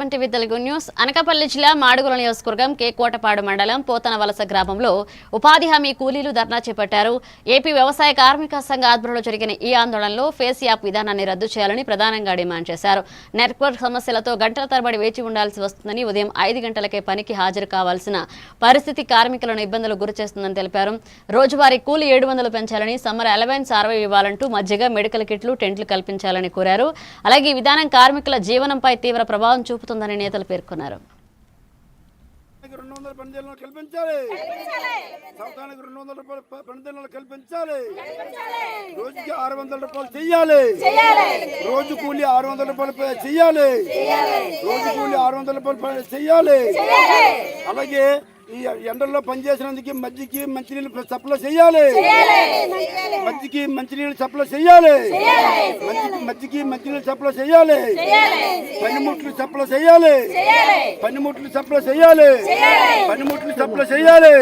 Welcome TV Telugu news. Anakapalli జిల్లా మాడుగుల నియోజకవర్గం కే కోటపాడు మండలం పోతనవలస గ్రామంలో ఉపాధి హామీ కూలీలు ధర్నా చేపట్టారు. ఏపీ వ్యవసాయ కార్మిక సంఘ ఆధ్వర్యంలో జరిగిన ఈ ఆందోళనలో ఫేస్ యాప్ విధానాన్ని రద్దు చేయాలని ప్రధానంగా డిమాండ్ చేశారు. నెట్వర్క్ సమస్యలతో గంటల తరబడి వేచి ఉండాల్సి వస్తుందని, ఉదయం 5 గంటలకే పనికి హాజరు కావాల్సిన పరిస్థితి కార్మికులను ఇబ్బందులు గురిచేస్తుందని తెలిపారు. రోజువారీ కూలీ 700 పెంచాలని, సమ్మర్ అలవెన్స్ 60 ఇవ్వాలంటూ మజ్జిగ, మెడికల్ కిట్లు, టెంట్లు కల్పించాలని కోరారు. అలాగే ఈ విధానం కార్మికుల జీవనంపై తీవ్ర ప్రభావం చూపుతుందని నేతలు పేర్కొన్నారు. రోజుకి 600 రూపాయలు చెయ్యాలి. రోజు కూలి 600 రూపాయలు చెయ్యాలి. రోజు కూలి 600 రూపాయలు చెయ్యాలి. అలాగే ఈ ఎండల్లో పనిచేసినందుకు మజ్జికి మంచినీళ్ళు సప్లై చేయాలి. మజ్జికి మంచినీళ్ళు సప్లై చేయాలి. మజ్జికి మంచినీళ్ళు సప్లై చేయాలి. పనిముట్లు సప్లై చేయాలి. పనిముట్లు సప్లై చేయాలి. పనిముట్లు సప్లై చేయాలి.